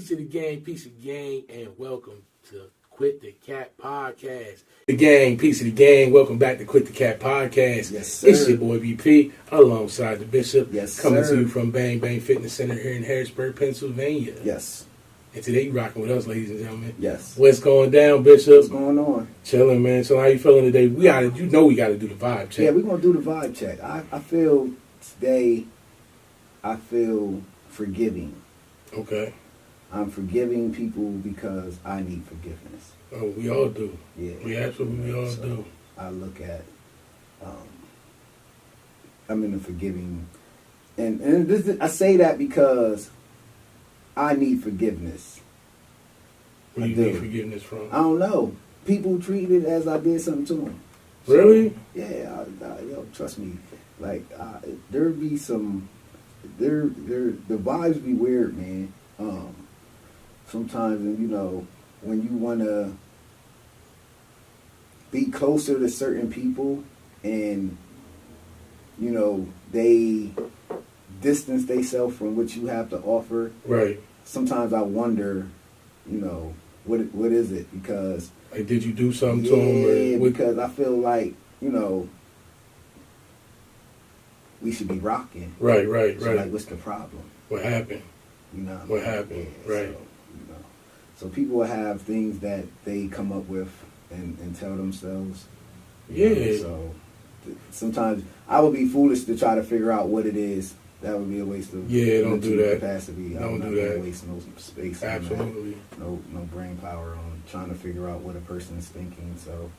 Peace to the gang, and welcome to Quit the Cat Podcast. The gang, peace to the gang, welcome back to Quit the Cat Podcast. Yes, sir. It's your boy BP, alongside the Bishop. Yes, coming sir. to you from Bang Bang Fitness Center here in Harrisburg, Pennsylvania. Yes. And today you rocking with us, ladies and gentlemen. Yes. What's going down, Bishop? What's going on? Chilling, man. So how you feeling today? We gotta do the vibe check. Yeah, we're going to do the vibe check. I feel today, I feel forgiving. Okay. I'm forgiving people because I need forgiveness. Oh, we all do. Yeah. We absolutely all do. I look at, I'm in a forgiving, and I say that because I need forgiveness. Where you need forgiveness from? I don't know. People treat it as I did something to them. Really? So, yeah, yo, trust me. Like, there be some, the vibes be weird, man. Sometimes, and when you want to be closer to certain people and, they distance themselves from what you have to offer. Right. Sometimes I wonder, what is it? Because... Like, did you do something to them? Yeah, because I feel like, we should be rocking. Right. So, like, what's the problem? What happened? What happened? Yeah, right. So people will have things that they come up with and tell themselves. Yeah. So sometimes I would be foolish to try to figure out what it is. That would be a waste of don't do that. capacity. Don't do that. Waste no space. Absolutely. No brain power on trying to figure out what a person is thinking. So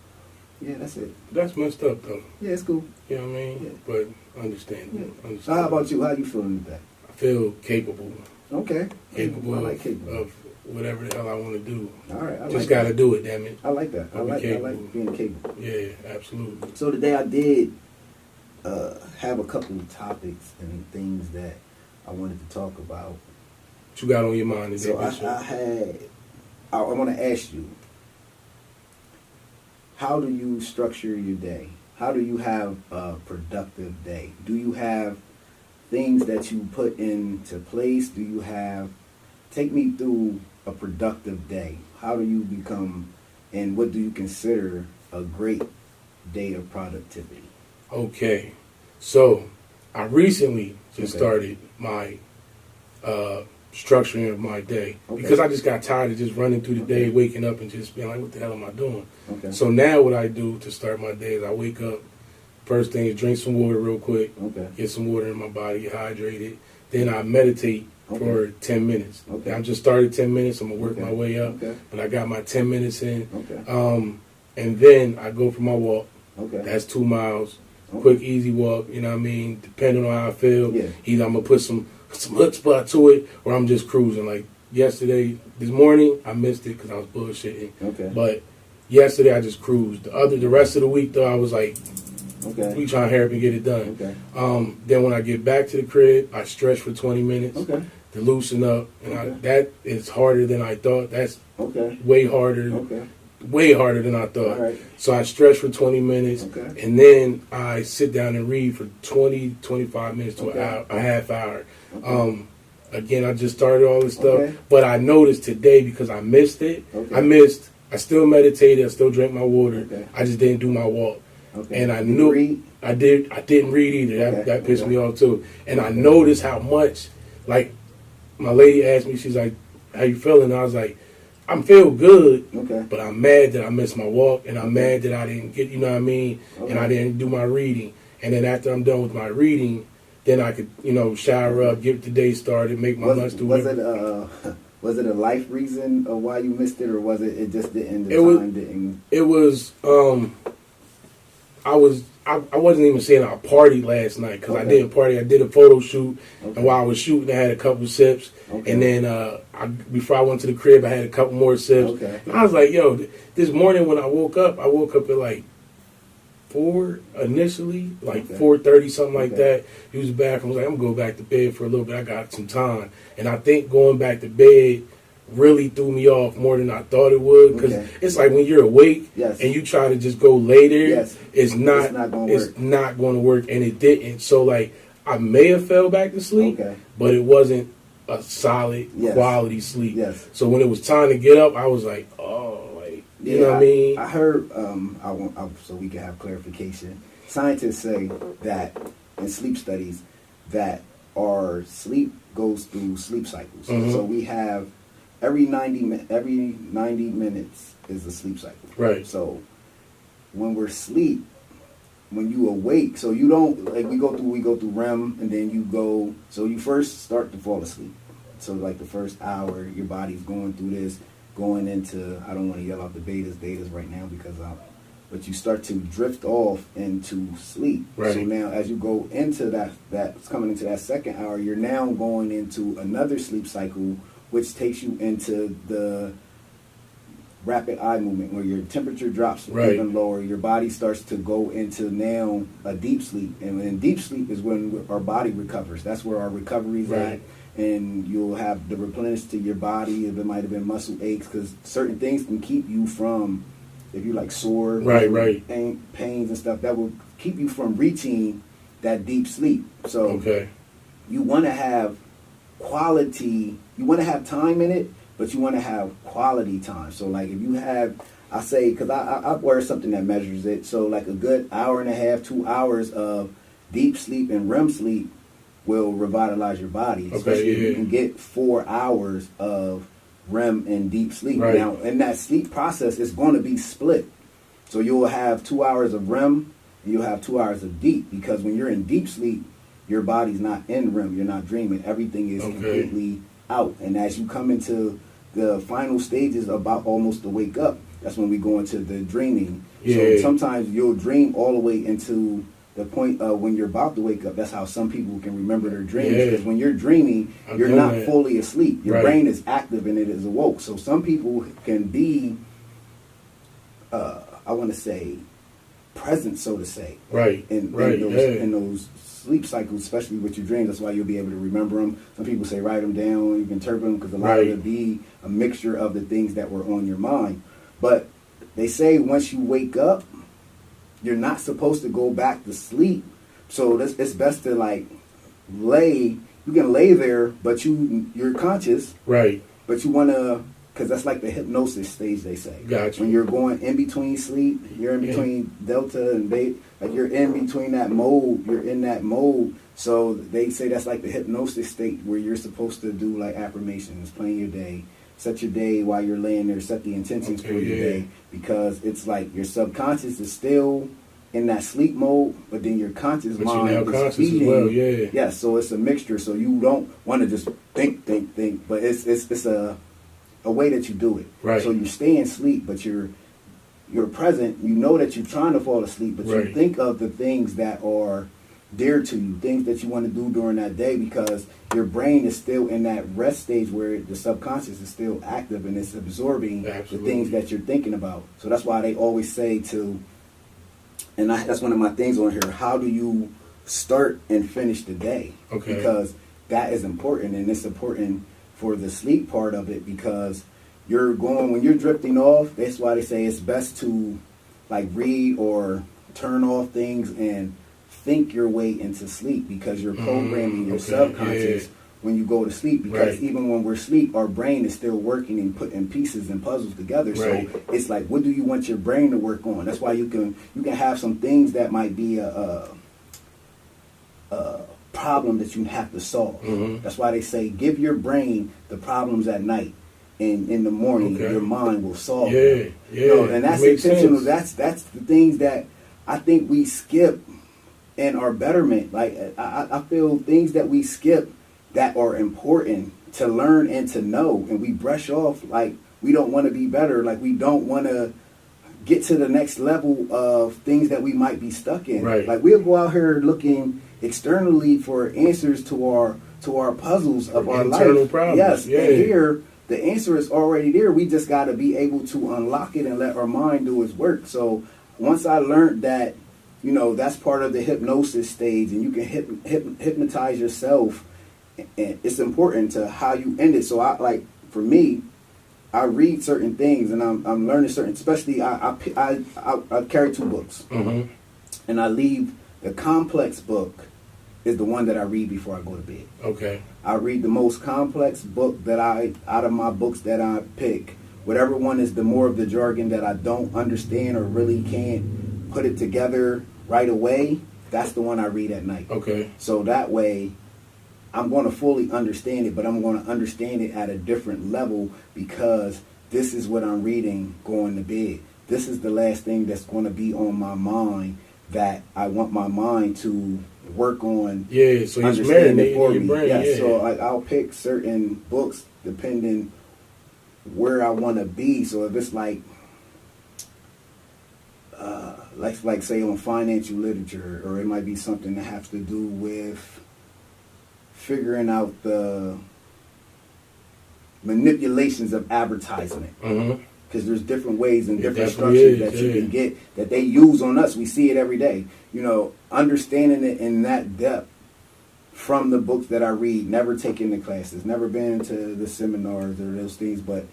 yeah, that's it. That's messed up though. Yeah, it's cool. You know what I mean? Yeah. But understandable. Yeah. So how about you? How you feeling today? I feel capable. Okay. Capable, I like capable of whatever the hell I want to do. All right. I Just like gotta that. do it, damn it. I like that. I like being capable. Yeah, absolutely. So today I did have a couple of topics and things that I wanted to talk about. What you got on your mind today, So Bishop? I want to ask you, how do you structure your day? How do you have a productive day? Do you have things that you put into place? Take me through a productive day. How do you become, and what do you consider a great day of productivity? Okay. So I recently just started my structuring of my day because I just got tired of just running through the day, waking up and just being like, what the hell am I doing? Okay. So now what I do to start my day is I wake up, first thing is drink some water real quick, get some water in my body, get hydrated. Then I meditate for 10 minutes. Okay. I just started 10 minutes. I'm going to work my way up. But I got my 10 minutes in. And then I go for my walk. That's 2 miles. Quick, easy walk. You know what I mean? Depending on how I feel. Yeah. Either I'm going to put some hook spot to it or I'm just cruising. Like yesterday, this morning, I missed it because I was bullshitting. But yesterday, I just cruised. The rest of the week, though, I was like, we trying to hurry up and get it done. Then when I get back to the crib, I stretch for 20 minutes to loosen up. And that is harder than I thought. That's way harder. Way harder than I thought. Right. So I stretch for 20 minutes. And then I sit down and read for 20, 25 minutes to a half hour. Again, I just started all this stuff. But I noticed today because I missed it. I still meditated. I still drank my water. I just didn't do my walk. And I knew I didn't read either. That pissed me off too. And I noticed how much, like, my lady asked me, she's like, how you feeling? And I was like, I'm feel good, but I'm mad that I missed my walk, and I'm mad that I didn't get, you know what I mean? And I didn't do my reading. And then after I'm done with my reading, then I could, shower up, get the day started, make my lunch, do whatever. Was it a life reason of why you missed it, or was it just didn't? It was. I wasn't even saying I partied last night because I didn't party. I did a photo shoot, and while I was shooting, I had a couple sips, and then before I went to the crib, I had a couple more sips. And I was like, yo, this morning when I woke up at like 4 initially, like 4:30, something like that. Use the bathroom. I was like, I'm going to go back to bed for a little bit. I got some time, and I think going back to bed really threw me off more than I thought it would, because it's like when you're awake and you try to just go later, it's not going to work, and it didn't. So like I may have fell back to sleep, but it wasn't a solid Yes. quality sleep. Yes. So when it was time to get up, I was like, oh, like, you know what I mean? I heard, so we can have clarification. Scientists say that in sleep studies that our sleep goes through sleep cycles. Mm-hmm. So we have every 90 minutes is a sleep cycle. Right. So when we're asleep, when you awake, so you don't, like we go through REM, and then so you first start to fall asleep. So like the first hour, your body's going through this, going into, I don't want to yell out the betas right now but you start to drift off into sleep. Right. So now as you go into that's coming into that second hour, you're now going into another sleep cycle, which takes you into the rapid eye movement, where your temperature drops even lower. Your body starts to go into now a deep sleep. And in deep sleep is when our body recovers. That's where our recovery's at. And you'll have the replenish to your body. If it might have been muscle aches, because certain things can keep you from, if you like sore, pains and stuff, that will keep you from reaching that deep sleep. So you want to have quality, you want to have time in it, but you want to have quality time. So like if you have, I say, because I wear something that measures it, so like a good hour and a half, 2 hours of deep sleep and REM sleep will revitalize your body, especially if you can get 4 hours of REM and deep sleep. Now, in that sleep process, it's going to be split. So you'll have 2 hours of REM, and you'll have 2 hours of deep, because when you're in deep sleep, your body's not in REM, you're not dreaming. Everything is completely out. And as you come into the final stages, about almost to wake up, that's when we go into the dreaming. So sometimes you'll dream all the way into the point of when you're about to wake up. That's how some people can remember their dreams. Because when you're dreaming, you're not fully asleep. Your brain is active and it is awoke. So some people can be, I want to say, present, so to say. In those sleep cycles, especially with your dreams. That's why you'll be able to remember them. Some people say write them down, you can interpret them, because a lot of it be a mixture of the things that were on your mind. But they say once you wake up, you're not supposed to go back to sleep. So it's best to like you can lay there, but you're conscious. But you want to, because that's like the hypnosis stage, they say. Gotcha. When you're going in between sleep, you're in between delta and beta, like you're in between that mode, you're in that mode. So they say that's like the hypnosis state, where you're supposed to do like affirmations, plan your day, set your day while you're laying there, set the intentions for your day, because it's like your subconscious is still in that sleep mode, but then your conscious mind is feeding. As well, Yeah, so it's a mixture. So you don't want to just think, but it's a way that you do it. So you stay in sleep, but you're present. You know that you're trying to fall asleep, but you think of the things that are dear to you, things that you want to do during that day, because your brain is still in that rest stage where the subconscious is still active and it's absorbing the things that you're thinking about. So that's why they always say that's one of my things on here, how do you start and finish the day? Because that is important, and it's important for the sleep part of it, because when you're drifting off, that's why they say it's best to like read or turn off things and think your way into sleep, because you're programming your subconscious when you go to sleep, because even when we're asleep, our brain is still working and putting pieces and puzzles together. So it's like, what do you want your brain to work on? That's why you can have some things that might be a problem that you have to solve. That's why they say give your brain the problems at night, and in the morning your mind will solve them. And that's intentional. That's the things that I think we skip in our betterment. Like I feel things that we skip that are important to learn and to know, and we brush off like we don't want to be better, like we don't want to get to the next level of things that we might be stuck in. Like we'll go out here looking externally for answers to our puzzles of our life. Problems. And here the answer is already there. We just got to be able to unlock it and let our mind do its work. So once I learned that, that's part of the hypnosis stage, and you can hypnotize yourself, and it's important to how you end it. So for me, I read certain things, and I'm learning certain, especially I carry 2 books, and I leave the complex book is the one that I read before I go to bed. Okay. I read the most complex book out of my books that I pick. Whatever one is the more of the jargon that I don't understand or really can't put it together right away, that's the one I read at night. Okay. So that way, I'm going to fully understand it, but I'm going to understand it at a different level because this is what I'm reading going to bed. This is the last thing that's going to be on my mind that I want my mind to work on. Yeah, so he's understanding for your me. brain. Yeah, Yeah. so I'll pick certain books depending where I want to be. So if it's like say on financial literature, or it might be something that has to do with figuring out the manipulations of advertisement. Because there's different ways and different structures that you can get that they use on us. We see it every day. You know, understanding it in that depth from the books that I read, never taken the classes, never been to the seminars or those things, but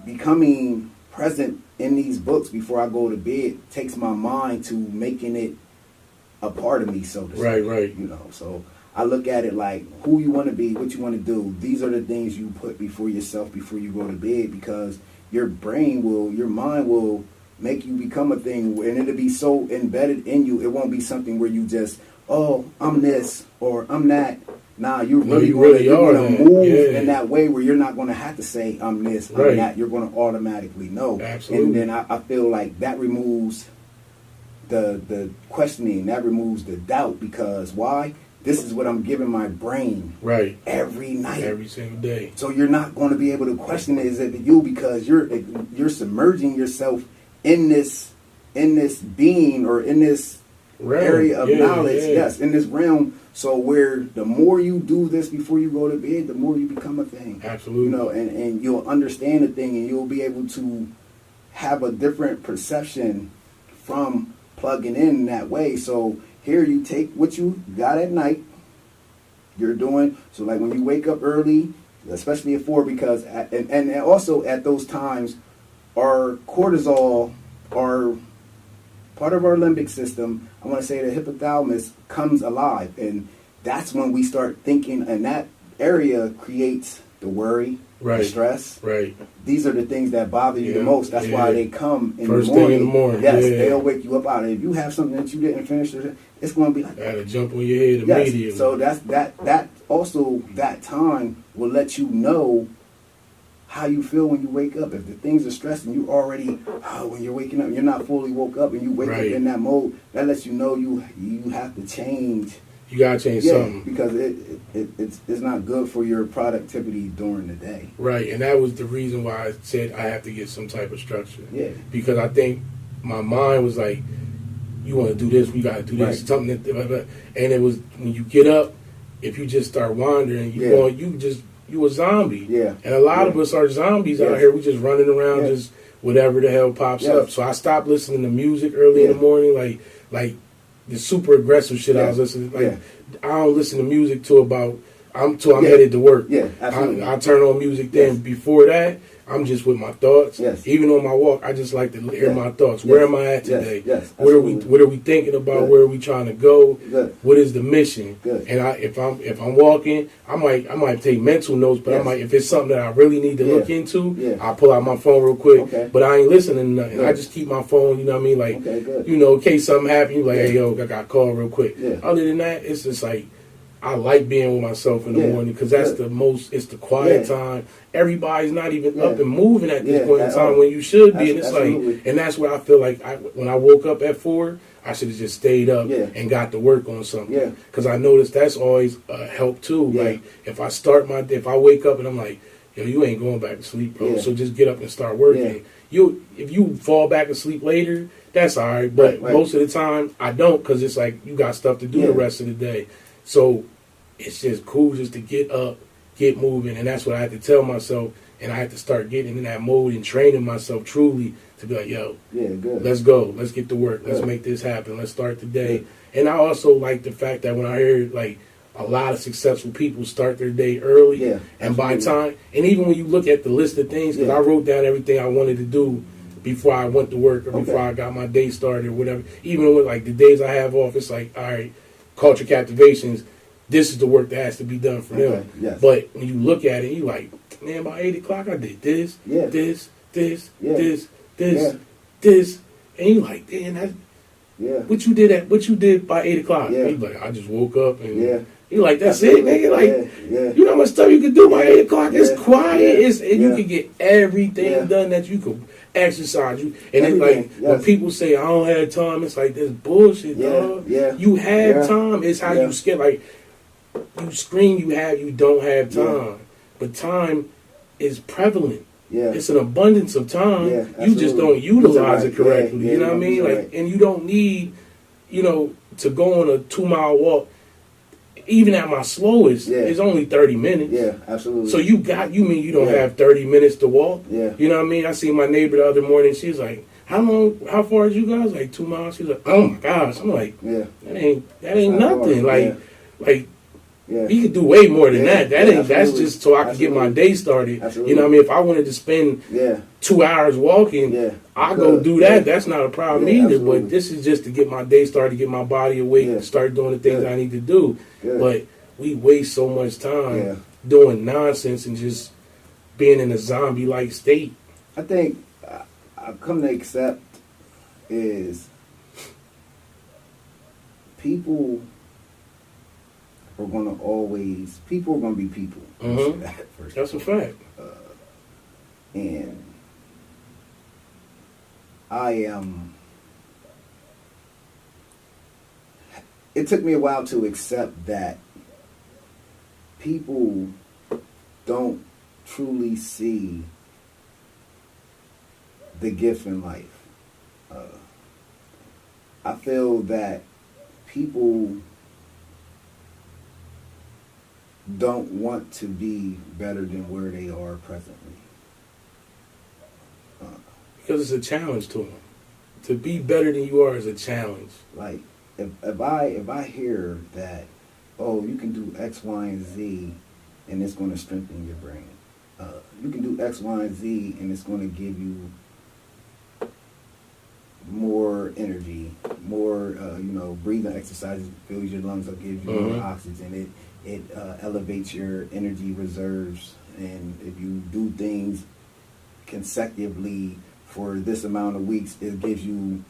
becoming present in these books before I go to bed takes my mind to making it a part of me, so to speak. Right. You know, so I look at it like who you want to be, what you want to do. These are the things you put before yourself before you go to bed, because your mind will make you become a thing, and it'll be so embedded in you. It won't be something where you just, oh, I'm this or I'm that. Nah, you're going to move in that way where you're not going to have to say I'm this, I'm that. You're going to automatically know. Absolutely. And then I feel like that removes the questioning, that removes the doubt, because why? This is what I'm giving my brain every night, every single day. So you're not going to be able to question it. Is it you? Because you're submerging yourself in this being, or in this area of knowledge. Yes, in this realm. So where the more you do this before you go to bed, the more you become a thing. Absolutely. You know, and you'll understand a thing, and you'll be able to have a different perception from plugging in that way. So here you take what you got at night, you're doing. So like when you wake up early, especially at 4, because and also at those times, our cortisol, our part of our limbic system, I want to say the hypothalamus, comes alive. And that's when we start thinking, and that area creates the worry, the stress. These are the things that bother you the most. That's why they come in First the morning. thing in the morning. Yes, they'll wake you up out of it. If you have something that you didn't finish, it's going to be like that'll jump on your head immediately. So that also, that time will let you know how you feel when you wake up. If the things are stressing you already, when you're waking up, you're not fully woke up, and you wake up in that mode, that lets you know you have to change. You gotta change something, because it's not good for your productivity during the day. Right, and that was the reason why I said I have to get some type of structure. Yeah, because I think my mind was like, you want to do this, we got to do this, something that, and it was when you get up, if you just start wandering, you a zombie. Yeah. And a lot of us are zombies out here. We just running around, just whatever the hell pops up. So I stopped listening to music early in the morning, like the super aggressive shit I was listening to. Like I don't listen to music till I'm headed to work. Yeah, absolutely. I turn on music then. Before that, I'm just with my thoughts. Yes. Even on my walk, I just like to hear my thoughts. Where am I at today? Yes. What are we thinking about? Good. Where are we trying to go? Good. What is the mission? Good. And if I'm walking, I might take mental notes, but I might, if it's something that I really need to look into, I'll pull out my phone real quick. Okay. But I ain't listening to nothing. Good. I just keep my phone, you know what I mean? Like, good. you know, in case something happens, you like, hey, yo, I got called real quick. Yeah. Other than that, it's just like, I like being with myself in the morning, because that's it's the quiet time. Everybody's not even up and moving at this point in time when you should be. And it's like, and that's where I feel like when I woke up at 4, I should have just stayed up and got to work on something. Yeah. Because I noticed that's always help too. Yeah. Like if I wake up and I'm like, yo, you ain't going back to sleep, bro. So just get up and start working. Yeah. If you fall back asleep later, that's all right. But most of the time, I don't, because it's like you got stuff to do the rest of the day. So it's just cool just to get up, get moving, and that's what I had to tell myself, and I had to start getting in that mode and training myself truly to be like, yo, let's go, let's get to work, let's make this happen, let's start the day. And I also like the fact that when I hear like a lot of successful people start their day early, and by time, and even when you look at the list of things, because I wrote down everything I wanted to do before I went to work or before I got my day started or whatever, even with like the days I have off, it's like, all right, culture captivations, this is the work that has to be done for them. Yes. But when you look at it, you like, man, by 8 o'clock I did this, Yeah. this, Yeah. this, Yeah. this, and you like, damn, that's Yeah. what you did by 8 o'clock. Yeah. You like, I just woke up and Yeah. you like, that's Absolutely. it, nigga. Like, Yeah. you know how much stuff you can do by 8 o'clock? Yeah. It's quiet, Yeah. and you Yeah. can get everything Yeah. done that you could exercise. You and it's Everything. like when Yes. people say I don't have time, it's like this bullshit, Yeah. dog. Yeah. You have Yeah. time. It's how Yeah. you skip. Like you scream, you don't have Yeah. time, but time is prevalent. Yeah. It's an abundance of time. Yeah, You just absolutely. don't utilize Use it it right. correctly. Yeah, You know yeah, what I mean? use it Like, right. and you don't need, to go on a 2-mile walk. Even at my slowest, Yeah. it's only 30 minutes. Yeah, absolutely. So you mean you don't Yeah. have 30 minutes to walk? Yeah. You know what I mean? I seen my neighbor the other morning. She's like, how far is you guys? Like 2 miles? She's like, oh my gosh. I'm like, Yeah. that ain't It's not nothing. hard. Like Yeah. he could do way more than Yeah. that. Yeah, That's absolutely. just so I can get my Absolutely. day started. Absolutely. You know what I mean? If I wanted to spend Yeah. 2 hours walking, Yeah. I go do that. Yeah. That's not a problem Yeah, either. absolutely. But this is just to get my day started, get my body awake, Yeah. and start doing the things Good. I need to do. Good. But we waste so much time Yeah. doing nonsense and just being in a zombie-like state. I think I've come to accept is people are going to be people. Mhm. First That's a of all. fact. And I am. It took me a while to accept that people don't truly see the gift in life. I feel that people don't want to be better than where they are presently. Because it's a challenge to them. To be better than you are is a challenge. Like if I hear that, oh, you can do X, Y, and Z, and it's going to strengthen your brain. You can do X, Y, and Z, and it's going to give you more energy, more breathing exercises fills your lungs up, gives you more oxygen. It elevates your energy reserves, and if you do things consecutively for this amount of weeks, it gives you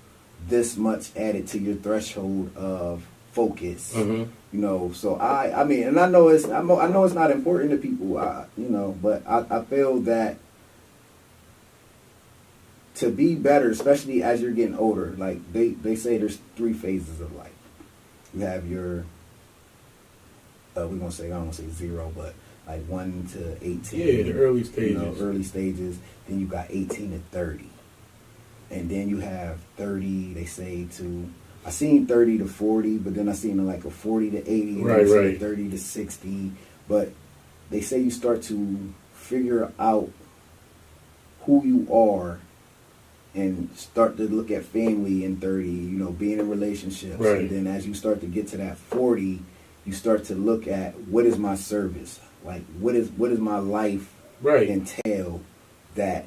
this much added to your threshold of focus. So I mean, and I know it's not important to people, but I feel that to be better, especially as you're getting older, like they say there's 3 phases of life. You have your I don't want to say 0, but like 1 to 18. Yeah, the early stages. Early stages. Then you got 18 to 30. And then you have 30, they say I seen 30 to 40, but then I seen like a 40 to 80, and right. 30 to 60. But they say you start to figure out who you are and start to look at family in 30, being in relationships. Right. And then as you start to get to that 40, you start to look at what is my service? Like what is my life entail? That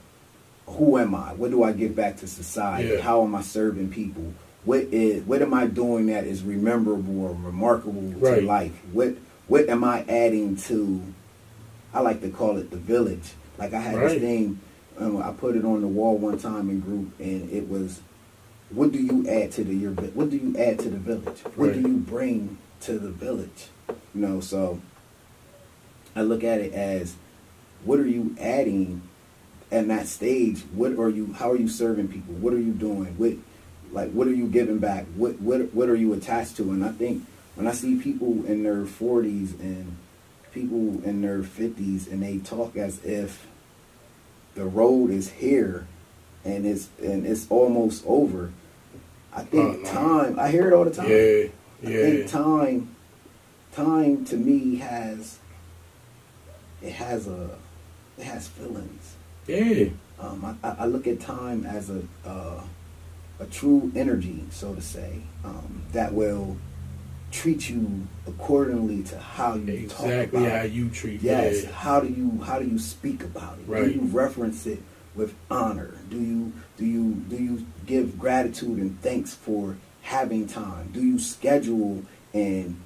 who am I? What do I give back to society? Yeah. How am I serving people? What am I doing that is memorable or remarkable to life? What am I adding to, I like to call it the village. Like I had this thing, I put it on the wall one time in group, and it was, what do you add to the village? What do you bring to the village? So I look at it as, what are you adding at that stage? How are you serving people? What are you doing? What are you giving back? What are you attached to? And I think when I see people in their 40s and people in their 50s, and they talk as if the road is here and it's almost over, I think time, I hear it all the time. Yeah. I think time to me has feelings. Yeah. I look at time as a true energy, so to say, that will treat you accordingly to how you talk about it. Exactly how you treat it. Yes. Yeah. How do you speak about it? Right. Do you reference it with honor? Do you give gratitude and thanks for having time? Do you schedule And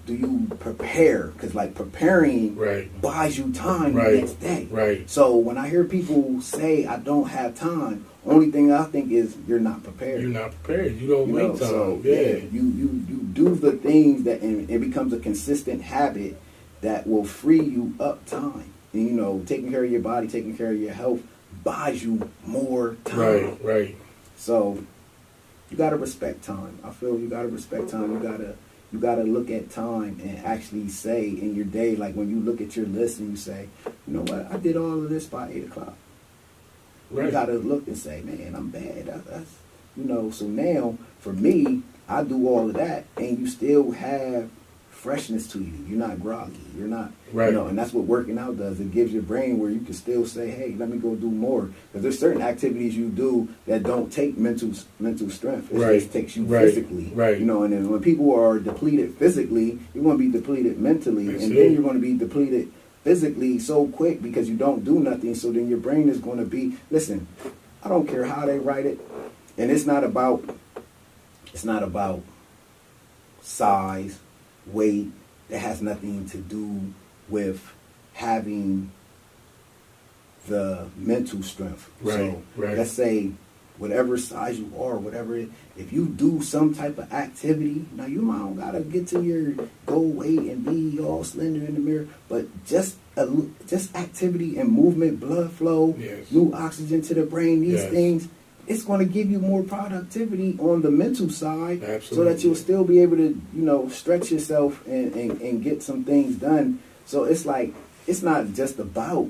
do you prepare? Because like preparing buys you time the next day. Right. So when I hear people say I don't have time, only thing I think is you're not prepared. You're not prepared. You don't make time. So, yeah. You do the things that, and it becomes a consistent habit that will free you up time. And taking care of your body, taking care of your health buys you more time. Right. So you gotta respect time. I feel you gotta respect time. You gotta look at time and actually say in your day, like when you look at your list and you say, you know what, I did all of this by 8 o'clock. Right. You gotta look and say, man, I'm bad. That's so now for me, I do all of that and you still have freshness to you. You're not groggy. You're not, and that's what working out does. It gives your brain where you can still say, hey, let me go do more. Because there's certain activities you do that don't take mental strength. It just takes you physically. Right. And then when people are depleted physically, you're going to be depleted mentally. Then you're going to be depleted physically so quick because you don't do nothing. So then your brain is going to be, listen, I don't care how they write it. And it's not about size, weight. That has nothing to do with having the mental strength. So let's say whatever size you are, if you do some type of activity, now you might not gotta get to your goal weight and be all slender in the mirror, but just activity and movement, blood flow, new oxygen to the brain, these things, it's going to give you more productivity on the mental side. Absolutely. So that you'll still be able to, stretch yourself and get some things done. So it's like, it's not just about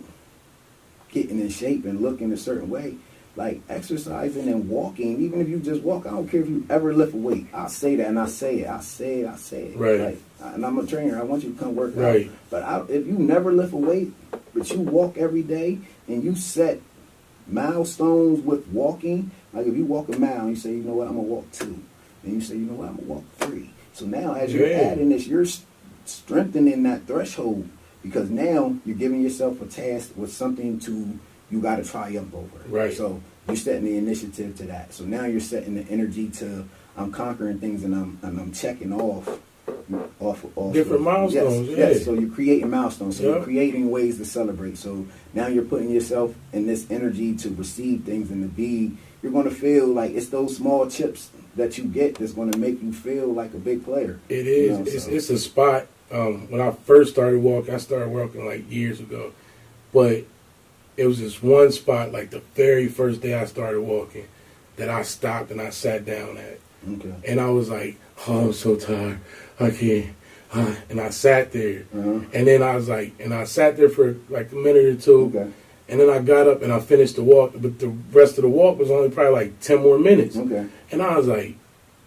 getting in shape and looking a certain way. Like exercising and walking, even if you just walk, I don't care if you ever lift a weight. I say that and I say it. Right. Like, and I'm a trainer. I want you to come work out. But if you never lift a weight, but you walk every day and you set milestones with walking, like if you walk a mile, you say, you know what, I'm gonna walk 2, and you say, you know what, I'm gonna walk 3. So now, as you're adding this, you're strengthening that threshold because now you're giving yourself a task with something you got to triumph over. Right. So you're setting the initiative to that. So now you're setting the energy to I'm conquering things and I'm checking off different milestones. Yes. So you're creating milestones. So you're creating ways to celebrate. So now you're putting yourself in this energy to receive things and to be. You're going to feel like it's those small chips that you get that's going to make you feel like a big player. It is. It's a spot. When I first started walking, I started walking like years ago, but it was this one spot, like the very first day I started walking, that I stopped and I sat down at. Okay. And I was like, oh, I'm so tired. I can't. And I sat there. And then I was like, and I sat there for like a minute or two. Okay. And then I got up and I finished the walk. But the rest of the walk was only probably like 10 more minutes. Okay. And I was like,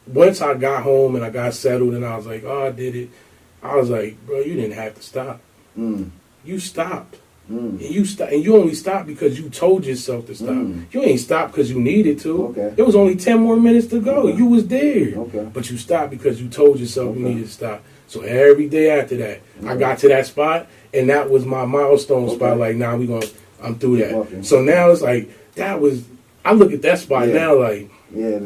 once I got home and I got settled and I was like, oh, I did it. I was like, bro, you didn't have to stop. You stopped. And you only stopped because you told yourself to stop. You ain't stopped because you needed to. Okay. It was only 10 more minutes to go. You was there. Okay. But you stopped because you told yourself you needed to stop. So every day after that, I got to that spot, and that was my milestone spot. Like, now I'm through that. So now it's like, I look at that spot now like, yeah.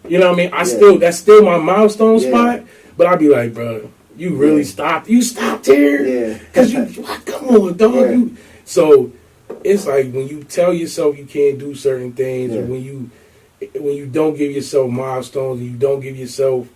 You know what I mean? That's still my milestone spot, but I'll be like, bro, you really stopped. You stopped here? Yeah. Because come on, dog. Yeah. So it's like when you tell yourself you can't do certain things, or when you don't give yourself milestones, and you don't give yourself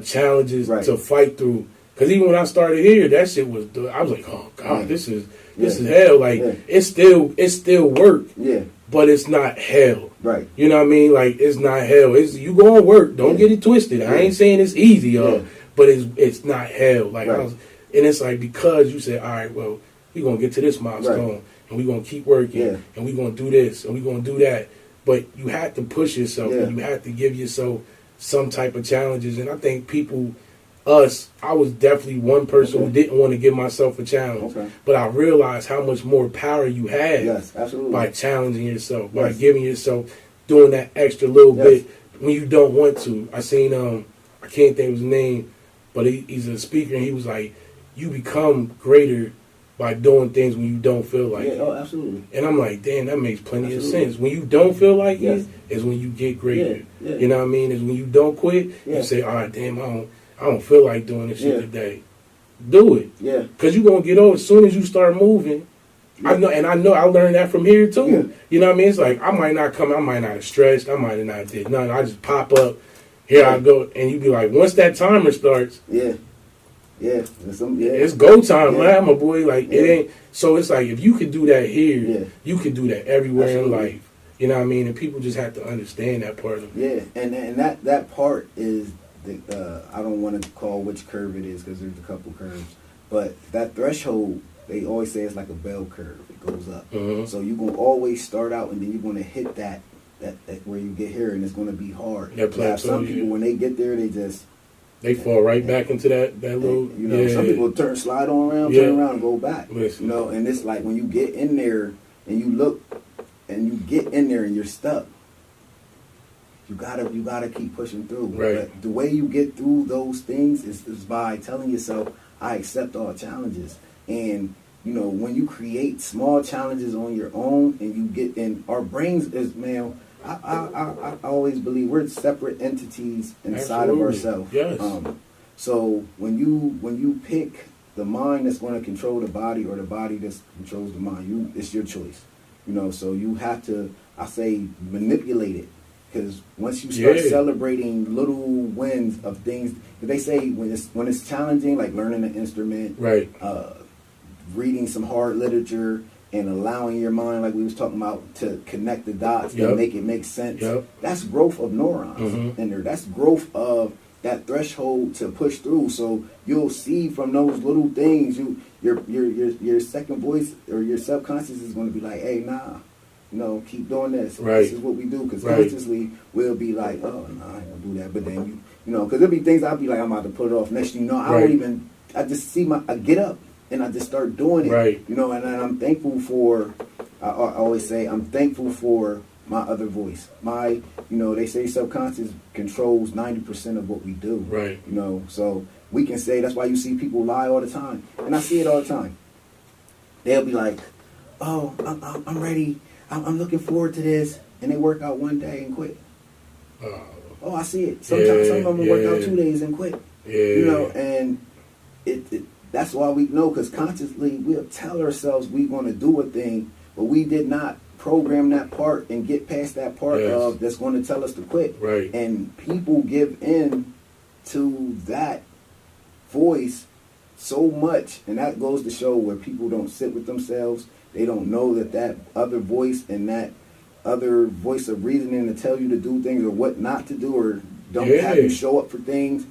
challenges to fight through. Because even when I started here, that shit was, I was like, oh God, this is hell. Like it's still work. Yeah. But it's not hell. Right. You know what I mean? Like it's not hell. You go on work. Don't get it twisted. I ain't saying it's easy, y'all. But it's not hell. Like and it's like because you said, all right, well, we're gonna get to this milestone and we're gonna keep working and we're gonna do this and we're gonna do that. But you have to push yourself and you have to give yourself some type of challenges. And I think I was definitely one person who didn't want to give myself a challenge. Okay. But I realized how much more power you have by challenging yourself, by giving yourself, doing that extra little bit when you don't want to. I seen I can't think of his name, but he's a speaker, and he was like, you become greater by doing things when you don't feel like it. Oh, absolutely. And I'm like, damn, that makes plenty of sense. When you don't feel like it is when you get greater. You know what I mean? Is when you don't quit, you say, all right, damn, I don't feel like doing this shit Yeah. today. Do it. Yeah. Because you're going to get over as soon as you start moving. Yeah. I know I learned that from here too. Yeah. You know what I mean? It's like I might not have stretched, I might have not did nothing. I just pop up, here I go, and you be like, once that timer starts, Yeah. it's go time, man, my boy. Like it ain't. So it's like if you could do that here, Yeah. you could do that everywhere Absolutely. in life. You know what I mean? And people just have to understand that part of it. Yeah, and that part is the I don't want to call which curve it is because there's a couple curves, but that threshold they always say it's like a bell curve. It goes up, so you're gonna always start out and then you're gonna hit that where you get here and it's gonna be hard. That plateau, Some people when they get there they fall right back into that little. you know, some people slide on around, turn around and go back. Listen. You know, and it's like when you get in there and you look and you get in there and you're stuck. You gotta keep pushing through. Right. But the way you get through those things is by telling yourself, I accept all challenges. And you know, when you create small challenges on your own and you get in our brains is I always believe we're separate entities inside of ourselves. Yes. So when you pick the mind that's going to control the body or the body that controls the mind, it's your choice. You know, so you have to, I say, manipulate it. Because once you start celebrating little wins of things, they say when it's challenging, like learning an instrument, right, reading some hard literature, and allowing your mind, like we was talking about, to connect the dots and make it make sense. That's growth of neurons in there. That's growth of that threshold to push through. So you'll see from those little things, your second voice or your subconscious is going to be like, hey, nah, you know, keep doing this. Right. This is what we do. Because consciously we'll be like, oh, no, I ain't going to do that. But then you know, because there'll be things I'll be like, I'm about to put it off. Next thing you know, I just see I get up and I just start doing it. Right. You know, and I'm thankful for, I always say, I'm thankful for my other voice. You know, they say subconscious controls 90% of what we do. Right. You know, so we can say, that's why you see people lie all the time. And I see it all the time. They'll be like, oh, I'm ready. I'm looking forward to this. And they work out one day and quit. Oh, I see it. Sometimes some of them work out 2 days and quit. Yeah. You know, and that's why we know, because consciously we'll tell ourselves we're going to do a thing, but we did not program that part and get past that part of that's going to tell us to quit. Right. And people give in to that voice so much, and that goes to show where people don't sit with themselves. They don't know that other voice and that other voice of reasoning to tell you to do things or what not to do or don't have you show up for things.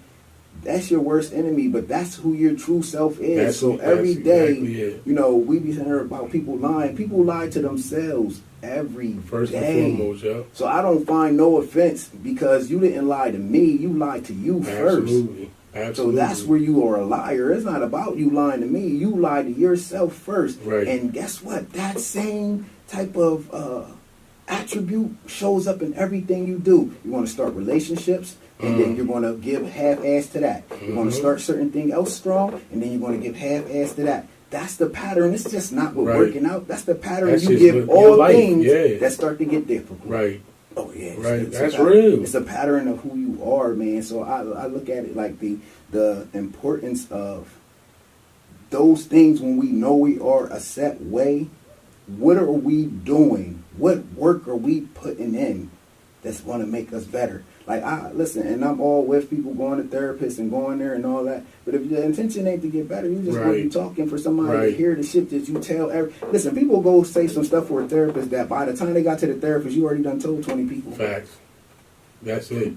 That's your worst enemy, but that's who your true self is. So every day, you know, we be hearing about people lying. People lie to themselves every day. First and foremost, So I don't find no offense because you didn't lie to me. You lied to you first. Absolutely. So that's where you are a liar. It's not about you lying to me. You lied to yourself first. Right. And guess what? That same type of attribute shows up in everything you do. You want to start relationships, and then you're going to give half-ass to that. You're going to start certain thing else strong, and then you're going to give half-ass to that. That's the pattern. It's just not with working out. That's the pattern. That's you give all things that start to get difficult. Right. Oh yeah. Right. That's real. It's a pattern of who you are, man. So I look at it like the importance of those things when we know we are a set way. What are we doing? What work are we putting in that's going to make us better? Like, listen, and I'm all with people going to therapists and going there and all that. But if your intention ain't to get better, you just want to be talking for somebody to hear the shit that you tell. Listen, people go say some stuff for a therapist that by the time they got to the therapist, you already done told 20 people. Facts. That's it.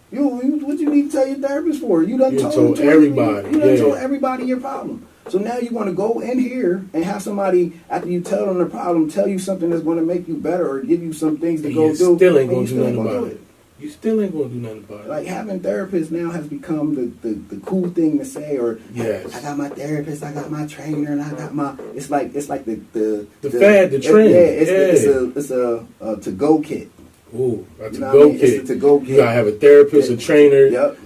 What you need to tell your therapist for? You done told everybody. You done told everybody your problem. So now you want to go in here and have somebody, after you tell them the problem, tell you something that's going to make you better or give you some things to go do. Still ain't going to do nothing about it. You still ain't going to do nothing about it. Like, having therapists now has become the cool thing to say, or I got my therapist, I got my trainer, and I got my. It's like the fad, the trend. It's a to-go kit. Ooh, a to-go kit. It's a to-go kit. You gotta have a therapist, a trainer. Yep.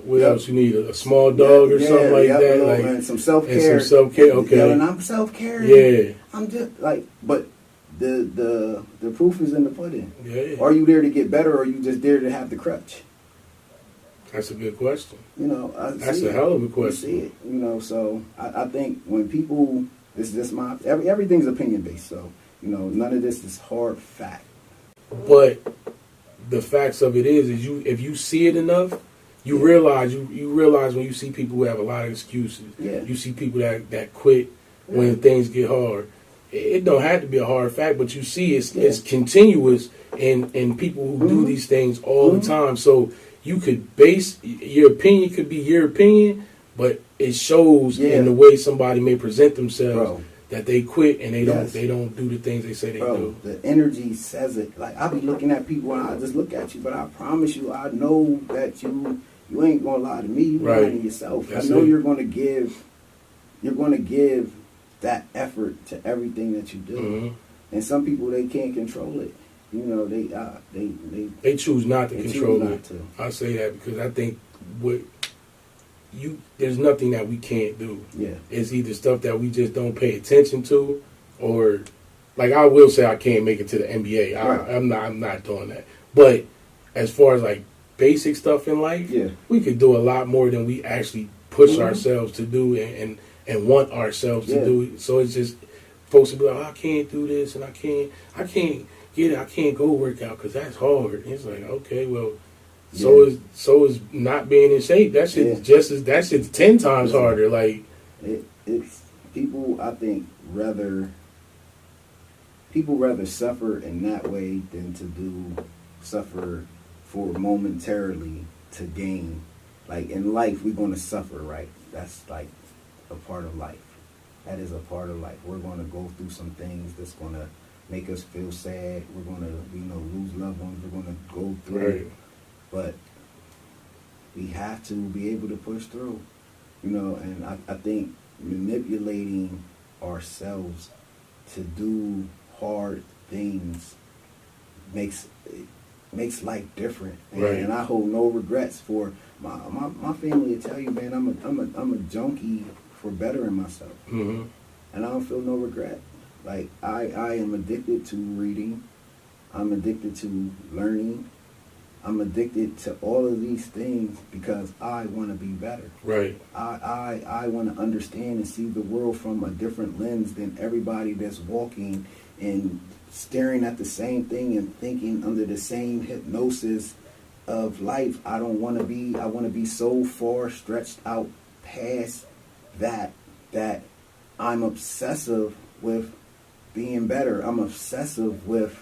What else you need? A small dog or something like that. Like, and some self-care. Okay. And I'm self-care. Yeah. I'm just like, but the proof is in the pudding. Yeah. Are you there to get better, or are you just there to have the crutch? That's a good question. You know, That's a hell of a question. You see it, you know, so I think when people, this is just my, everything's opinion based, so, you know, none of this is hard fact. But the facts of it is you if you see it enough, you realize you realize when you see people who have a lot of excuses. Yeah. You see people that quit when things get hard. It don't have to be a hard fact, but you see it's continuous in people who do these things all the time. So you could base your opinion could be your opinion, but it shows in the way somebody may present themselves that they quit and they don't do the things they say they do. The energy says it. Like I be looking at people and I just look at you, but I promise you, I know that you ain't gonna lie to me. You're lying to yourself. I know you're gonna give that effort to everything that you do. And some people, they can't control it. You know, they choose not to control it. I say that because I think there's nothing that we can't do. Yeah. It's either stuff that we just don't pay attention to, or like I will say I can't make it to the NBA. I'm not doing that. But as far as like basic stuff in life, we could do a lot more than we actually push ourselves to do and want ourselves to do. So it's just folks will be like, oh, I can't do this and I can't get it. I can't go work out because that's hard. And it's like, okay, well. So is not being in shape. That shit's 10 times harder. Like it's people. I think people rather suffer in that way than to suffer for momentarily to gain. Like in life, we're going to suffer, right? That's like a part of life. That is a part of life. We're going to go through some things that's going to make us feel sad. We're going to lose loved ones. We're going to go through. Right. But we have to be able to push through, you know, and I think manipulating ourselves to do hard things makes life different. And I hold no regrets for my family to tell you, man, I'm a junkie for bettering myself. And I don't feel no regret. Like I am addicted to reading. I'm addicted to learning. I'm addicted to all of these things because I want to be better. Right. I want to understand and see the world from a different lens than everybody that's walking and staring at the same thing and thinking under the same hypnosis of life. I want to be so far stretched out past that I'm obsessive with being better. I'm obsessive with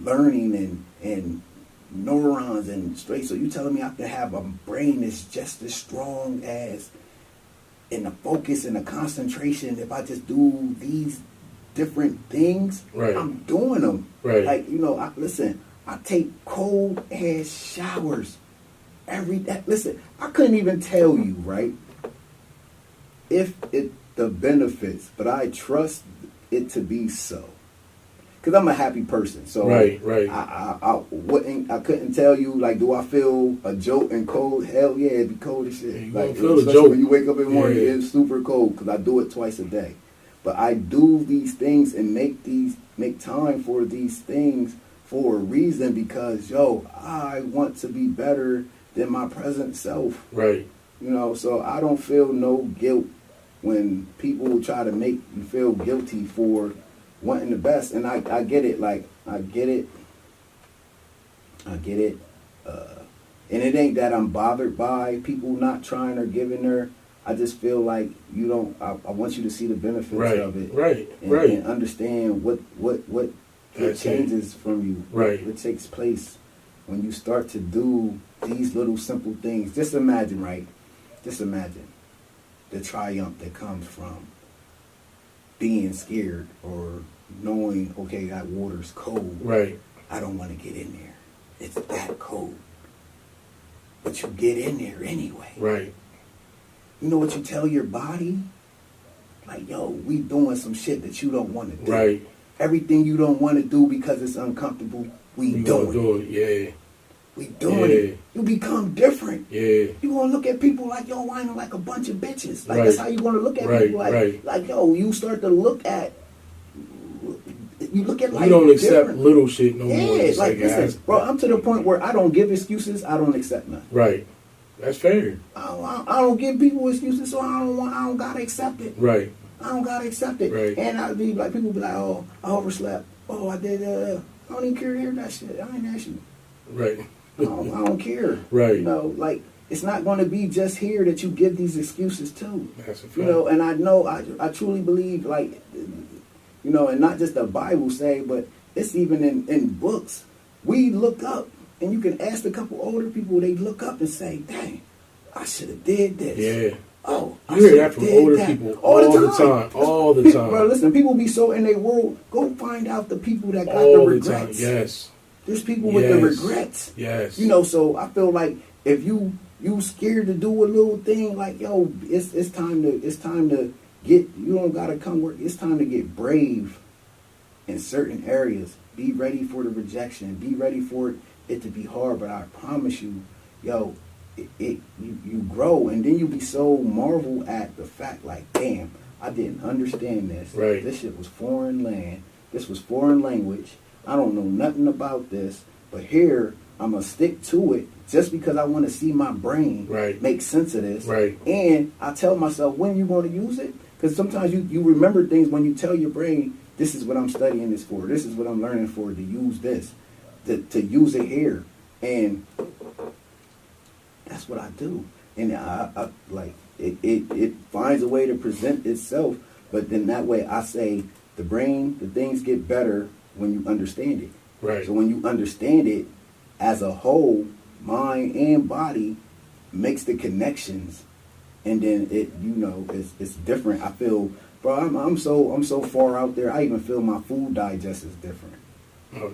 learning and neurons and straight. So you telling me I can have a brain that's just as strong as in the focus and the concentration if I just do these different things? Right. I'm doing them. Right. Like, you know, I take cold ass showers listen, I couldn't even tell you, right, if the benefits, but I trust it to be so. Because I'm a happy person, so right. I couldn't tell you, like, do I feel a jolt and cold? Hell yeah, it'd be cold as shit. You like, feel a jolt when you wake up in the morning, it's super cold because I do it twice a day. But I do these things and make time for these things for a reason because, I want to be better than my present self. Right. You know, so I don't feel no guilt when people try to make you feel guilty for wanting the best. And I get it. Like, I get it. And it ain't that I'm bothered by people not trying or giving their. I just feel like you don't. I want you to see the benefits of it, and understand what changes from you, what takes place when you start to do these little simple things. Just imagine, right? Just imagine the triumph that comes from being scared or knowing, okay, that water's cold. Right. I don't want to get in there. It's that cold. But you get in there anyway. Right. You know what you tell your body? Like, we doing some shit that you don't want to do. Right. Everything you don't want to do because it's uncomfortable, we doing it. Yeah. We doing it. You become different. Yeah. You gonna look at people like whining like a bunch of bitches. Like that's how you gonna look at people. Like you start to look at you look at life. You don't accept different. little shit no more. Yeah, It's like listen, bro. I'm to the point where I don't give excuses. I don't accept none. Right. That's fair. I don't give people excuses, so I don't gotta accept it. Right. I don't gotta accept it. Right. And I'd be like, people be like, oh, I overslept. Oh, I did. I don't even care to hear that shit. I ain't asking you. Right. I don't care. Right. You know, like it's not going to be just here that you give these excuses to. That's a fact. You know, and I truly believe, like, you know, and not just the Bible say, but it's even in books. We look up, and you can ask a couple older people. They look up and say, "Dang, I should have did this." Yeah. Oh, you hear that from older people all the time. All the time. Bro, listen, people be so in their world. Go find out the people that got all the the time. regrets. Yes. There's people with the regrets. Yes. You know, so I feel like if you scared to do a little thing, like, yo, it's time to get, you don't gotta come work. It's time to get brave in certain areas. Be ready for the rejection. Be ready for it to be hard. But I promise you, yo, you grow, and then you be so marvel at the fact, like, damn, I didn't understand this. Right. This shit was foreign land. This was foreign language. I don't know nothing about this, but here I'm gonna stick to it just because I want to see my brain make sense of this. Right. And I tell myself when you're going to use it, because sometimes you remember things when you tell your brain, this is what I'm studying this for. This is what I'm learning for, to use this, to use it here, and that's what I do. And I like it finds a way to present itself, but then that way I say the things get better when you understand it. Right. So when you understand it as a whole, mind and body makes the connections, and then it's different. I feel, bro, I'm so far out there. I even feel my food digest is different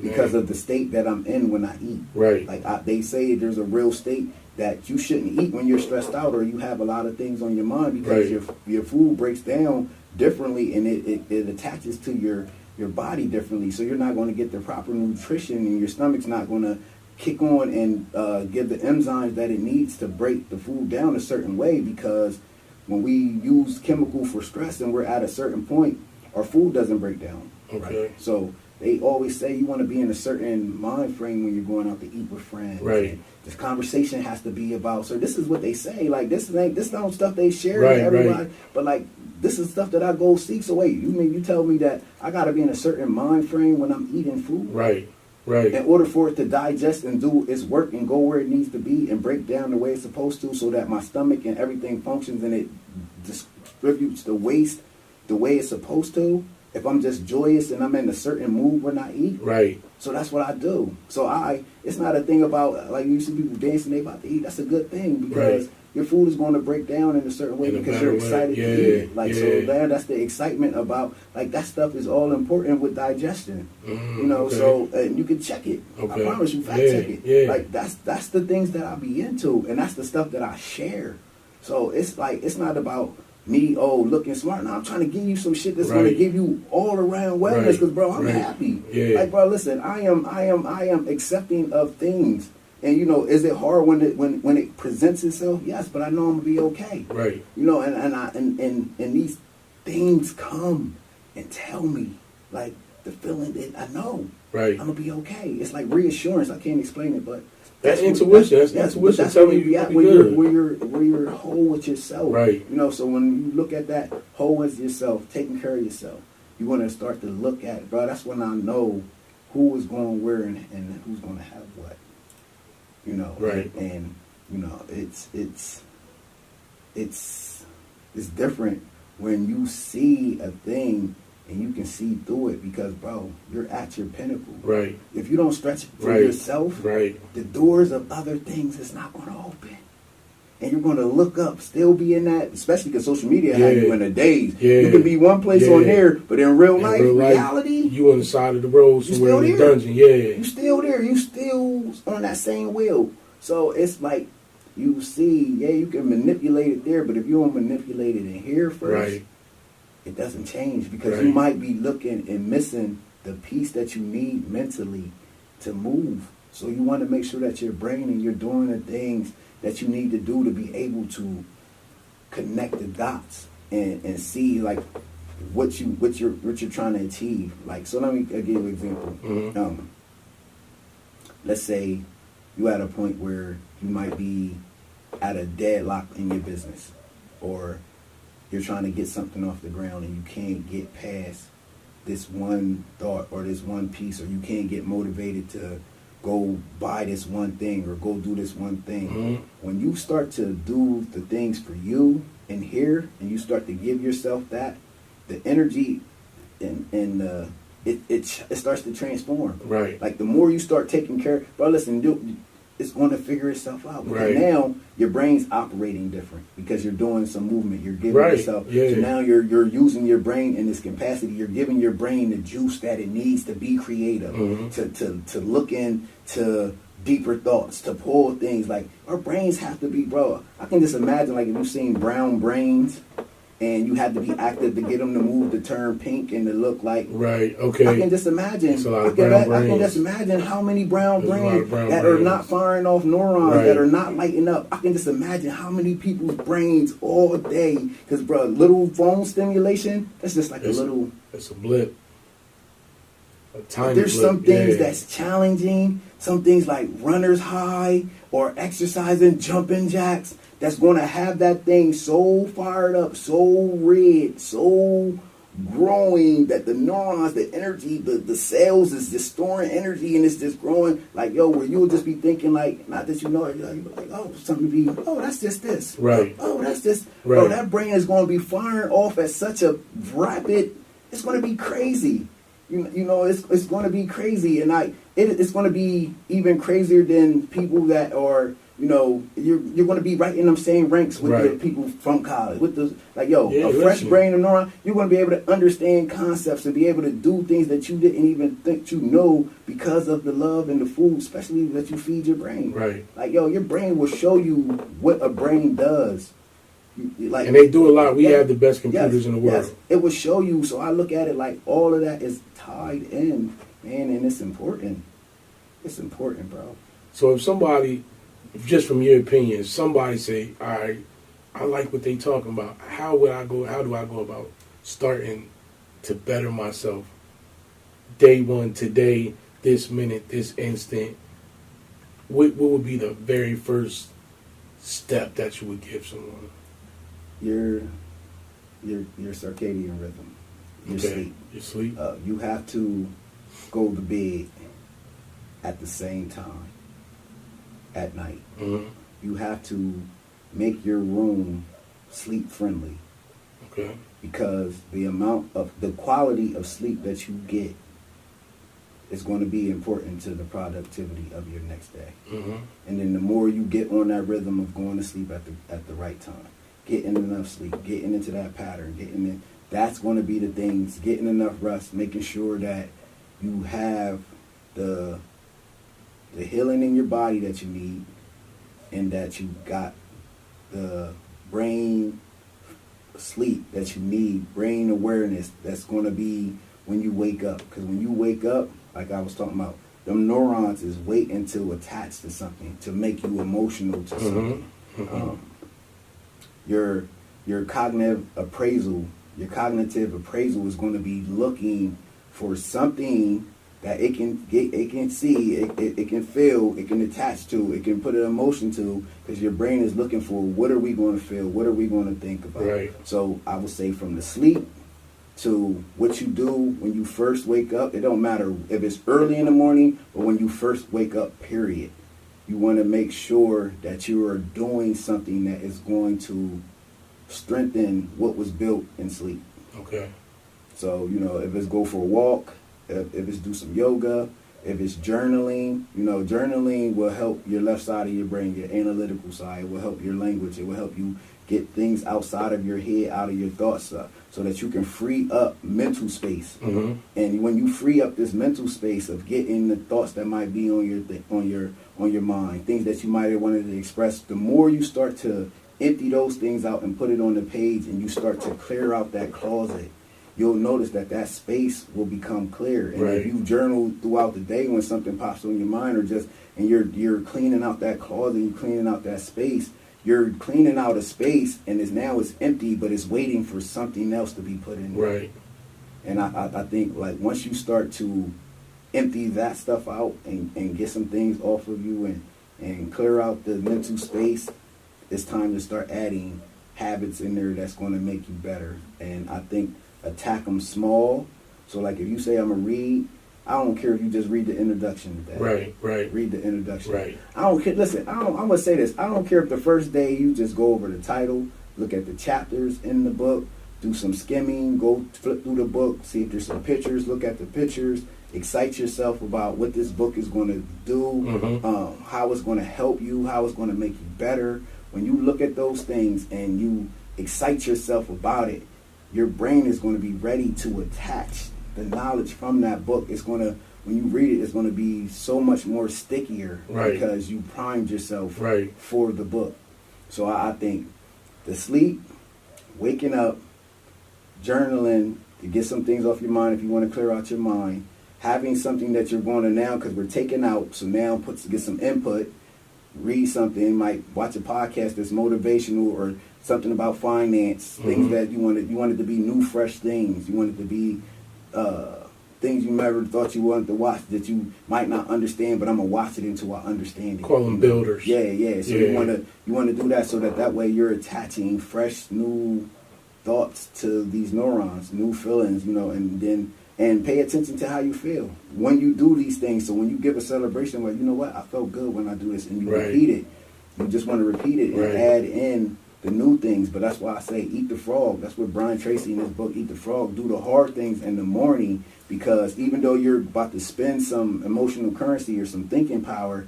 because of the state that I'm in when I eat. Right. Like they say, there's a real state that you shouldn't eat when you're stressed out or you have a lot of things on your mind, because your food breaks down differently and it attaches to your body differently, so you're not going to get the proper nutrition, and your stomach's not going to kick on and give the enzymes that it needs to break the food down a certain way, because when we use chemical for stress and we're at a certain point, our food doesn't break down. Okay. Right? So they always say you want to be in a certain mind frame when you're going out to eat with friends. Right. And this conversation has to be about, so this is what they say, like this not stuff they share with everybody, but like this is stuff that I go seek. So wait, you tell me that I got to be in a certain mind frame when I'm eating food? Right. Right. In order for it to digest and do its work and go where it needs to be and break down the way it's supposed to, so that my stomach and everything functions and it distributes the waste the way it's supposed to. If I'm just joyous and I'm in a certain mood when I eat. Right. So that's what I do. So it's not a thing about, like, you see people dancing, they about to eat. That's a good thing, because your food is going to break down in a certain way because you're excited to eat it. Like, so that's the excitement about, like, that stuff is all important with digestion. You know, so you can check it. I promise you, fact check it. Yeah. Like, that's the things that I be into, and that's the stuff that I share. So it's like, it's not about me, looking smart. Now I'm trying to give you some shit that's going to give you all around wellness, because, bro, I'm happy. Yeah. Like, bro, listen, I am accepting of things. And, you know, is it hard when it presents itself? Yes, but I know I'm gonna be okay. Right. You know, and these things come and tell me, like, the feeling that I know I'm gonna be okay. It's like reassurance. I can't explain it, but that's intuition. That's intuition. That's where you at, where you're whole with yourself. Right. You know, so when you look at that whole with yourself, taking care of yourself, you want to start to look at, bro. That's when I know who is going where and who's going to have what. You know, right? And you know, it's different when you see a thing and you can see through it, because, bro, you're at your pinnacle. Right. If you don't stretch for yourself, the doors of other things is not going to open. And you're going to look up, still be in that, especially because social media has you in a daze. You can be one place on there, but in real life, reality, you on the side of the road somewhere in the dungeon. You still there. You still on that same wheel. So it's like, you see, you can manipulate it there, but if you don't manipulate it in here first, it doesn't change, because you might be looking and missing the piece that you need mentally to move. So you want to make sure that your brain and you're doing the things that you need to do to be able to connect the dots and see, like, what you're trying to achieve. Like, so let me give you an example. Let's say you at a point where you might be at a deadlock in your business, or you're trying to get something off the ground and you can't get past this one thought or this one piece, or you can't get motivated to go buy this one thing or go do this one thing. When you start to do the things for you and here, and you start to give yourself that, the energy and it starts to transform. Right. Like the more you start taking care, bro, listen, it's going to figure itself out. Because now your brain's operating different because you're doing some movement. You're giving yourself. So now you're using your brain in this capacity. You're giving your brain the juice that it needs to be creative, to look into deeper thoughts, to pull things. Like, our brains have to be, bro. I can just imagine, like, if you've seen brown brains, and you had to be active to get them to move, to turn pink and to look like. Right. Okay. I can just imagine. I can just imagine how many brown brains that are not firing off neurons, that are not lighting up. I can just imagine how many people's brains all day. Because, bro, little phone stimulation, that's just like it's a blip. A tiny There's blip. Some things that's challenging. Some things like runner's high or exercising, jumping jacks, that's going to have that thing so fired up, so red, so growing that the neurons, the energy, the cells is just storing energy and it's just growing. Like, yo, where you'll just be thinking, like, not that you know it, you'll be like, oh, something be, oh, that's just this. Right. Oh, that's just, bro, that brain is going to be firing off at such a rapid, it's going to be crazy. You know, it's going to be crazy. And it's going to be even crazier than people that are, you know, you're going to be right in them same ranks with the people from college. With the, like, yo, a fresh brain and neuron, you're going to be able to understand concepts and be able to do things that you didn't even think you know because of the love and the food, especially that you feed your brain. Right. Like, yo, your brain will show you what a brain does. Like, and they do a lot. We have the best computers in the world. Yes. It will show you. So I look at it like all of that is tied in, man, and it's important. It's important, bro. So if somebody, just from your opinion, somebody say, all right, I like what they talking about. How do I go about starting to better myself? Day one, today, this minute, this instant. What would be the very first step that you would give someone? Your circadian rhythm. Your sleep. Your sleep. You have to go to bed at the same time at night. You have to make your room sleep friendly. Okay. Because the quality of sleep that you get is going to be important to the productivity of your next day. And then the more you get on that rhythm of going to sleep at the right time, getting enough sleep, getting into that pattern, that's going to be the things, getting enough rest, making sure that you have the healing in your body that you need, and that you got the brain sleep that you need, brain awareness that's going to be when you wake up. Because when you wake up, like I was talking about, them neurons is waiting to attach to something, to make you emotional to something. Your cognitive appraisal is going to be looking for something that it can see, it can feel, it can attach to, it can put an emotion to, because your brain is looking for, what are we going to feel, what are we going to think about? Right. So I would say from the sleep to what you do when you first wake up, it don't matter if it's early in the morning or when you first wake up, period. You want to make sure that you are doing something that is going to strengthen what was built in sleep. Okay. So, you know, if it's go for a walk, if it's do some yoga, if it's journaling, you know, journaling will help your left side of your brain, your analytical side. It will help your language. It will help you get things outside of your head, out of your thoughts, so that you can free up mental space. And when you free up this mental space of getting the thoughts that might be on your mind, things that you might have wanted to express, the more you start to empty those things out and put it on the page, and you start to clear out that closet, you'll notice that space will become clear. And if you journal throughout the day when something pops on your mind, or just, and you're cleaning out that closet, you're cleaning out that space, you're cleaning out a space and it's empty, but it's waiting for something else to be put in there. Right. And I think like once you start to empty that stuff out and get some things off of you and clear out the mental space, it's time to start adding habits in there that's going to make you better. And I think attack them small. So like if you say I'm going to read, I don't care if you just read the introduction to that. Right. Read the introduction. Right. I don't care. Listen, I'm going to say this. I don't care if the first day you just go over the title, look at the chapters in the book, do some skimming, go flip through the book, see if there's some pictures, look at the pictures, excite yourself about what this book is going to do, how it's going to help you, how it's going to make you better. When you look at those things and you excite yourself about it, your brain is going to be ready to attach the knowledge from that book. It's going to, when you read it, it's going to be so much more stickier because you primed yourself for the book. So I think the sleep, waking up, journaling to get some things off your mind if you want to clear out your mind, having something that you're going to now, because we're taking out, so now get some input, read something, might watch a podcast that's motivational or something about finance, things that you wanted to be new, fresh things. You wanted to be things you never thought you wanted to watch that you might not understand, but I'm gonna watch it until I understand it. Call them builders. Yeah. So you want to do that so that way you're attaching fresh, new thoughts to these neurons, new feelings, and pay attention to how you feel when you do these things. So when you give a celebration, like, you know what, I felt good when I do this, and you repeat it, you just want to repeat it and add in the new things. But that's why I say eat the frog. That's what Brian Tracy in his book, Eat the Frog, do the hard things in the morning, because even though you're about to spend some emotional currency or some thinking power,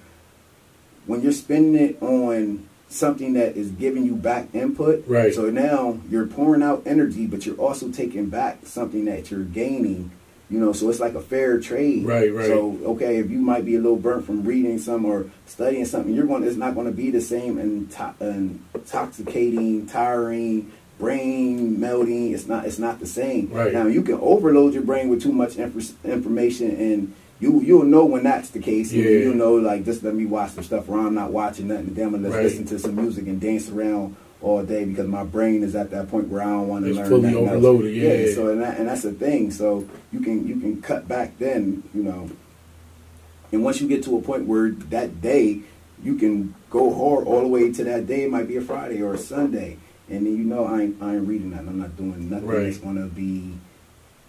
when you're spending it on something that is giving you back input, so now you're pouring out energy, but you're also taking back something that you're gaining, so it's like a fair trade. So, okay, if you might be a little burnt from reading some or studying something, it's not going to be the same intoxicating, tiring, brain melting. It's not the same. Now, you can overload your brain with too much information, and you'll know when that's the case. You'll know, like, just let me watch some stuff where I'm not watching nothing. Damn it, let's listen to some music and dance around all day, because my brain is at that point where I don't want to learn. It's fully overloaded. So and that's the thing. So you can cut back then, and once you get to a point where that day you can go hard all the way to that day. It might be a Friday or a Sunday, and then I ain't reading that. I'm not doing nothing that's going to be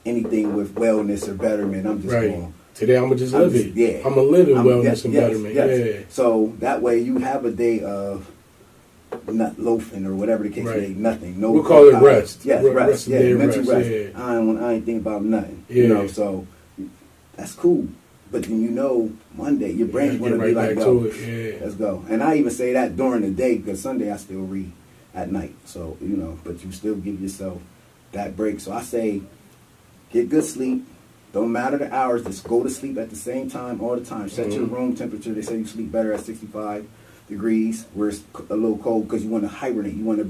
anything with wellness or betterment. I'm just going. Today I'm gonna just live it. Yeah, I'm gonna live in wellness and betterment. Yeah. So that way you have a day of not loafing or whatever the case may be. Nothing. No. We'll call it rest. Yes, rest. Yeah, mental rest. Yeah. I ain't thinking about nothing. Yeah. So that's cool. But then Monday your brain's gonna be like, go. Let's go. And I even say that during the day, because Sunday I still read at night. So but you still give yourself that break. So I say, get good sleep. Don't matter the hours, just go to sleep at the same time all the time. Set your room temperature. They say you sleep better at 65 degrees, where it's a little cold, because you want to hibernate. You want to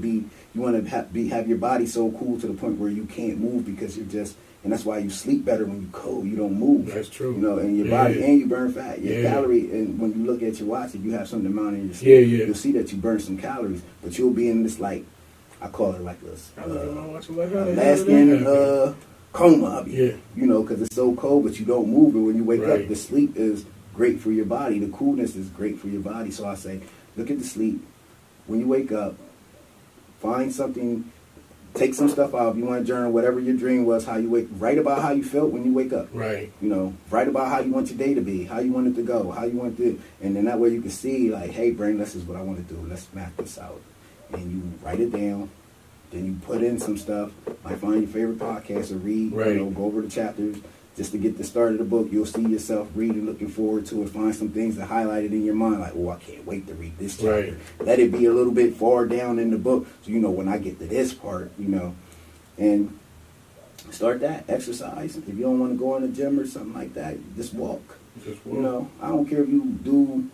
have your body so cool to the point where you can't move, because and that's why you sleep better when you're cold. You don't move. That's true. And your body, and you burn fat. Your calorie, and when you look at your watch, if you have something amount in your sleep, you'll see that you burn some calories, but you'll be in this, like, I call it like this, last in coma, because it's so cold, but you don't move. And when you wake up, the sleep is great for your body. The coolness is great for your body. So I say, look at the sleep. When you wake up, find something, take some stuff out. If you want to journal, whatever your dream was, how you write about how you felt when you wake up. Write about how you want your day to be, how you want it to go, how you want it, and then that way you can see, like, hey, brain, this is what I want to do. Let's map this out. And you write it down. Then you put in some stuff. Might find your favorite podcast or read. Go over the chapters just to get the start of the book. You'll see yourself reading, looking forward to it. Find some things that highlighted in your mind, like, I can't wait to read this chapter. Let it be a little bit far down in the book, so when I get to this part, and start that. Exercise. If you don't want to go in the gym or something like that, just walk. I don't care if you do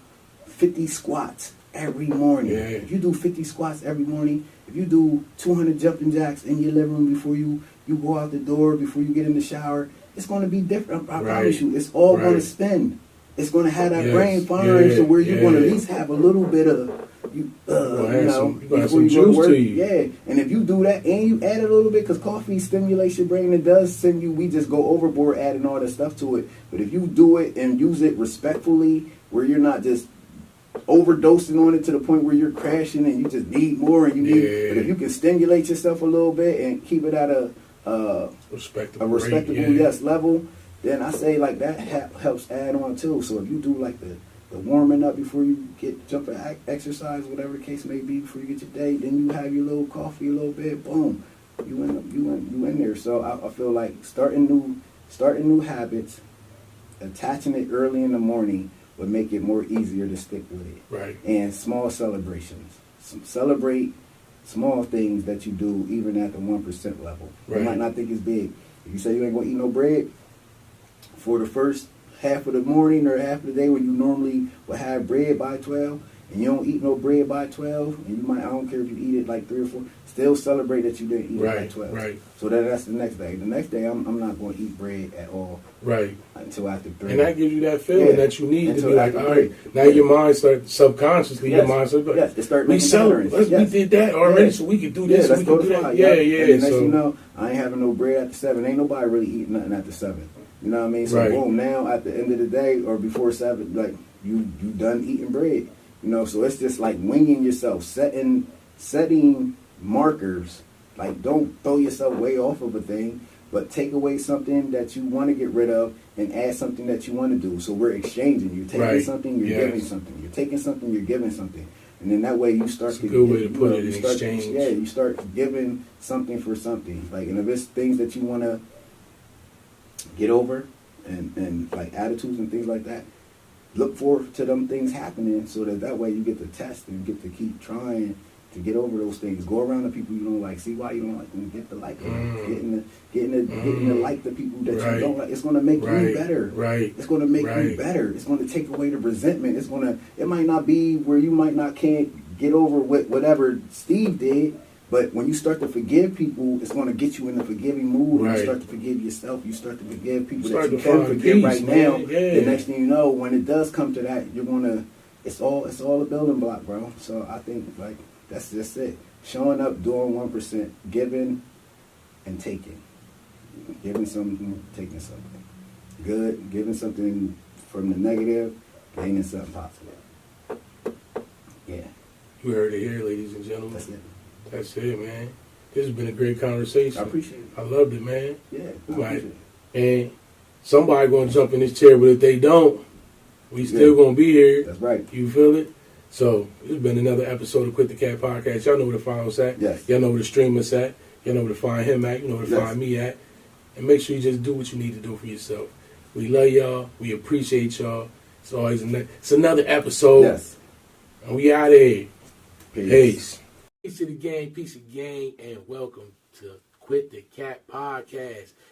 50 squats every morning. If you do 50 squats every morning, if you do 200 jumping jacks in your living room before you go out the door, before you get in the shower, it's going to be different. I promise you. It's all going to spin. It's going to have that brain firing, so where you're going to at least have a little bit of you gonna you have know, some, you gonna have before some you go to juice work. to you. Yeah, and if you do that and you add a little bit, because coffee stimulates your brain, it does send you. We just go overboard adding all this stuff to it. But if you do it and use it respectfully, where you're not just overdosing on it to the point where you're crashing and you just need more and you need. But if you can stimulate yourself a little bit and keep it at a respectable rate, yes, level, then I say like that helps add on too. So if you do like the warming up before you jump and exercise, whatever the case may be, before you get your day, then you have your little coffee a little bit, boom, you in there. So I feel like starting new habits, attaching it early in the morning would make it more easier to stick with it. Right. And small celebrations. Celebrate small things that you do even at the 1% level. Right. You might not think it's big. If you say you ain't gonna eat no bread for the first half of the morning or half of the day when you normally would have bread by 12, and you don't eat no bread by 12, and you might, I don't care if you eat it like 3 or 4, still celebrate that you didn't eat it by 12. Right. So that's the next day. The next day, I'm not going to eat bread at all. Right. Until after 3. And that gives you that feeling that you need to be like, all right, now your your mind starts subconsciously, your mind starts like, it start we making celebrate. patterns. We did that already, so we could do this. Let's we go could to do that. 5. Yeah. And the next So you know, I ain't having no bread after 7. Ain't nobody really eating nothing after 7. You know what I mean? So boom, now at the end of the day or before 7, like you done eating bread. You know, so it's just like winging yourself, setting markers. Like don't throw yourself way off of a thing, but take away something that you want to get rid of and add something that you want to do. So we're exchanging. You're taking something, you're giving something. You're taking something, you're giving something. And then that way you start to good way to put it in exchange. You start giving something for something. Like, and if it's things that you want to get over and like attitudes and things like that, look forward to them things happening so that way you get to test and get to keep trying to get over those things. Go around the people you don't like. See why you don't like them. Get to like them. Getting to like the people that you don't like. It's going to make you better. Right. It's going to make you better. It's going to take away the resentment. It might not be where you can't get over whatever Steve did, but when you start to forgive people, it's going to get you in the forgiving mood. When you start to forgive yourself, you start to forgive people that you can forgive right now. The next thing you know, when it does come to that, you're going to, it's all a building block, bro. So I think like that's just it. Showing up, doing 1%, giving and taking. Giving something, taking something. Good, giving something from the negative, gaining something positive. Yeah. You heard it here, ladies and gentlemen. That's it. That's it, man. This has been a great conversation. I appreciate it. I loved it, man. Yeah, I appreciate it. And somebody gonna jump in this chair, but if they don't, we still gonna be here. That's right. You feel it? So it's been another episode of Quit the Cat Podcast. Y'all know where to find us at. Yes. Y'all know where to stream us at. Y'all know where to find him at. You know where to find me at. And make sure you just do what you need to do for yourself. We love y'all. We appreciate y'all. It's always it's another episode. Yes. And we out of here. Peace. Peace to the gang, and welcome to Quit the Cat Podcast.